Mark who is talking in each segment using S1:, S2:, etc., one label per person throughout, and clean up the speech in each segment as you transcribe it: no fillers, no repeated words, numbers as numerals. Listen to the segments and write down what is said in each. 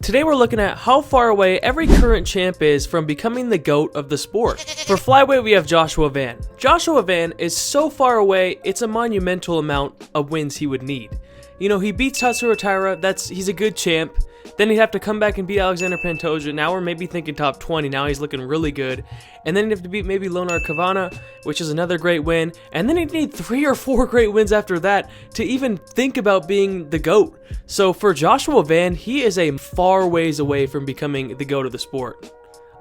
S1: Today we're looking at how far away every current champ is from becoming the GOAT of the sport. For Flyweight, we have Joshua Van. Joshua Van is so far away, it's a monumental amount of wins he would need. You know, he beats Tatsuro Taira, he's a good champ. Then he'd have to come back and beat Alexander Pantoja. Now we're maybe thinking top 20. Now he's looking really good. And then he'd have to beat maybe Lonar Kavana, which is another great win. And then he'd need 3 or 4 great wins after that to even think about being the GOAT. So for Joshua Van, he is a far ways away from becoming the GOAT of the sport.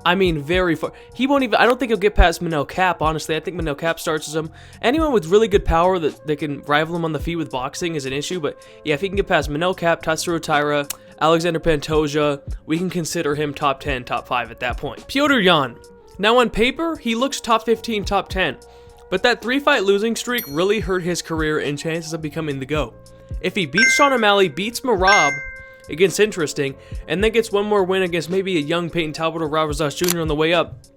S1: I mean, very far. He won't even, I don't think he'll get past Manel Kape, honestly. I think Manel Kape starts him. Anyone with really good power that can rival him on the feet with boxing is an issue. But yeah, if he can get past Manel Kape, Tatsuro Taira, Alexander Pantoja, we can consider him top 10, top 5 at that point. Petr Yan. Now on paper, he looks top 15, top 10. But that 3-fight losing streak really hurt his career and chances of becoming the GOAT. If he beats Sean O'Malley, beats Merab against Interesting, and then gets one more win against maybe a young Peyton Talbot or Robert Zoss Jr. on the way up,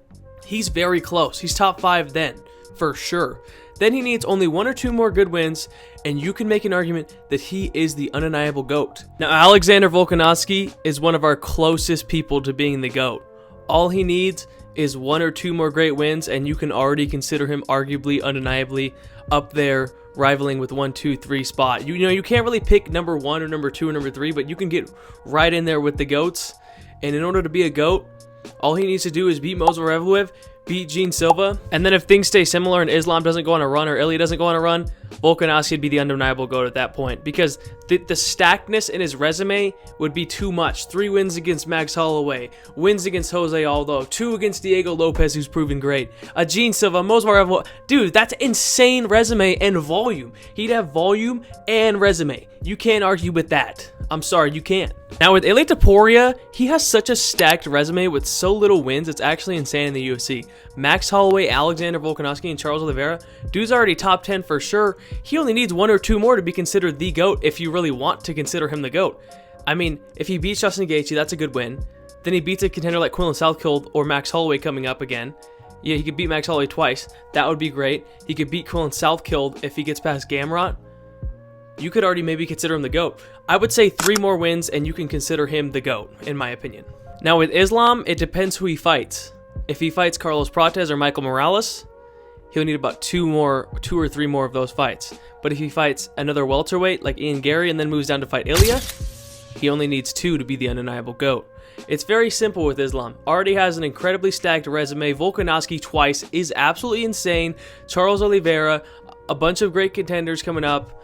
S1: he's very close. He's top 5 then, for sure. Then he needs only 1 or 2 more good wins, and you can make an argument that he is the undeniable GOAT. Now, Alexander Volkanovski is one of our closest people to being the GOAT. All he needs is 1 or 2 more great wins, and you can already consider him arguably, undeniably up there, rivaling with 1, 2, 3 spot. You know, you can't really pick number 1 or number 2 or number 3, but you can get right in there with the GOATs. And in order to be a GOAT, all he needs to do is beat Movsar Evloev, beat Gene Silva, and then if things stay similar and Islam doesn't go on a run or Ilia doesn't go on a run, Volkanovski would be the undeniable GOAT at that point, because the stackedness in his resume would be too much. 3 wins against Max Holloway, wins against Jose Aldo, 2 against Diego Lopez, who's proven great, a Gene Silva, Movsar Evloev. Dude, that's insane resume and volume. He'd have volume and resume. You can't argue with that. I'm sorry, you can't. Now with Ilia Topuria, he has such a stacked resume with so little wins, it's actually insane in the UFC. Max Holloway, Alexander Volkanovski, and Charles Oliveira, dude's already top 10 for sure. He only needs 1 or 2 more to be considered the GOAT if you really want to consider him the GOAT. I mean, if he beats Justin Gaethje, that's a good win. Then he beats a contender like Quinlan Southkill or Max Holloway coming up again. Yeah, he could beat Max Holloway twice. That would be great. He could beat Quinlan Southkill if he gets past Gamrot. You could already maybe consider him the GOAT. I would say 3 more wins and you can consider him the GOAT, in my opinion. Now with Islam, it depends who he fights. If he fights Carlos Prates or Michael Morales, he'll need about 2 or 3 more of those fights. But if he fights another welterweight like Ian Gary and then moves down to fight Ilia, he only needs 2 to be the undeniable GOAT. It's very simple with Islam. Already has an incredibly stacked resume. Volkanovski twice is absolutely insane. Charles Oliveira, a bunch of great contenders coming up.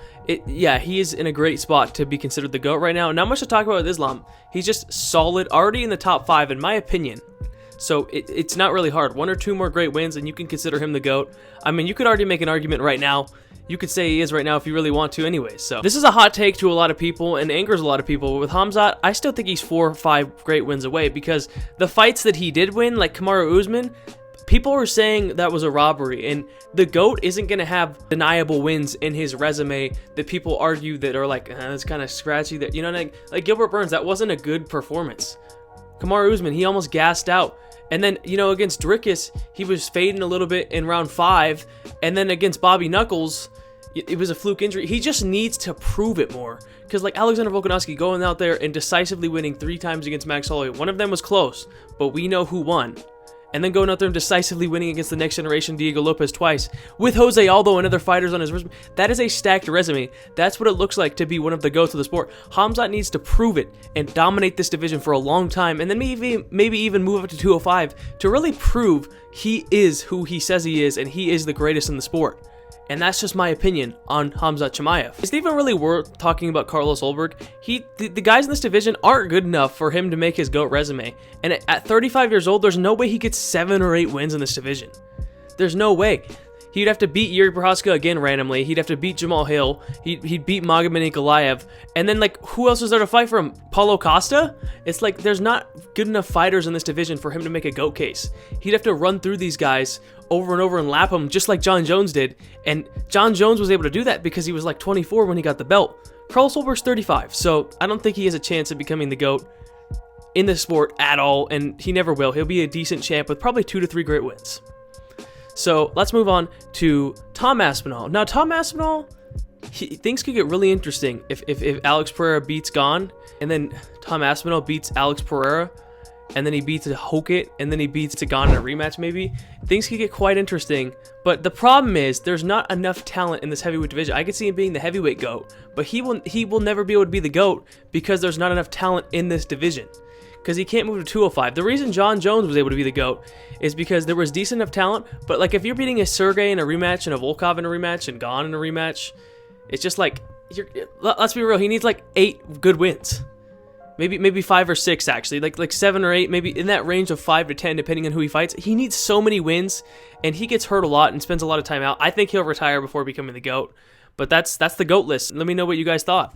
S1: Yeah, he is in a great spot to be considered the GOAT right now. Not much to talk about with Islam. He's just solid, already in the top 5 in my opinion. So it's not really hard. 1 or 2 more great wins and you can consider him the GOAT. I mean, you could already make an argument right now. You could say he is right now if you really want to anyways. So this is a hot take to a lot of people and angers a lot of people. With Khamzat, I still think he's 4 or 5 great wins away because the fights that he did win, like Kamaru Usman, people were saying that was a robbery, and the GOAT isn't going to have deniable wins in his resume that people argue that are like, that's kind of scratchy. That, you know, like Gilbert Burns, that wasn't a good performance. Kamaru Usman, he almost gassed out. And then, you know, against Dricus, he was fading a little bit in round 5. And then against Bobby Knuckles, it was a fluke injury. He just needs to prove it more. Because like Alexander Volkanovski going out there and decisively winning 3 times against Max Holloway. One of them was close, but we know who won. And then going out there and decisively winning against the next generation Diego Lopez twice, with Jose Aldo and other fighters on his resume. That is a stacked resume. That's what it looks like to be one of the GOATs of the sport. Khamzat needs to prove it and dominate this division for a long time, and then maybe even move up to 205 to really prove he is who he says he is, and he is the greatest in the sport. And that's just my opinion on Khamzat Chimaev. It's even really worth talking about Carlos Ulberg. The guys in this division aren't good enough for him to make his GOAT resume. And at 35 years old, there's no way he gets 7 or 8 wins in this division. There's no way. He'd have to beat Yuri Prochazka again randomly. He'd have to beat Jamal Hill. He'd beat Magomed Ankalaev. And then, like, who else is there to fight for him? Paulo Costa? It's like there's not good enough fighters in this division for him to make a GOAT case. He'd have to run through these guys over and over and lap them just like John Jones did. And John Jones was able to do that because he was like 24 when he got the belt. Carlos Ulberg's 35, so I don't think he has a chance of becoming the GOAT in the sport at all, and he never will. He'll be a decent champ with probably 2 to 3 great wins. So let's move on to Tom Aspinall. Now, Tom Aspinall, things could get really interesting if Alex Pereira beats Gon, and then Tom Aspinall beats Alex Pereira, and then he beats Hokit, and then he beats Gon in a rematch maybe. Things could get quite interesting, but the problem is there's not enough talent in this heavyweight division. I could see him being the heavyweight GOAT, but he will never be able to be the GOAT because there's not enough talent in this division. Because he can't move to 205. The reason John Jones was able to be the GOAT is because there was decent enough talent, but like if you're beating a Sergey in a rematch and a Volkov in a rematch and Gon in a rematch, it's just like, let's be real, he needs like 8 good wins. Maybe 5 or 6 actually, like 7 or 8, maybe in that range of 5 to 10 depending on who he fights. He needs so many wins, and he gets hurt a lot and spends a lot of time out. I think he'll retire before becoming the GOAT, but that's the GOAT list. Let me know what you guys thought.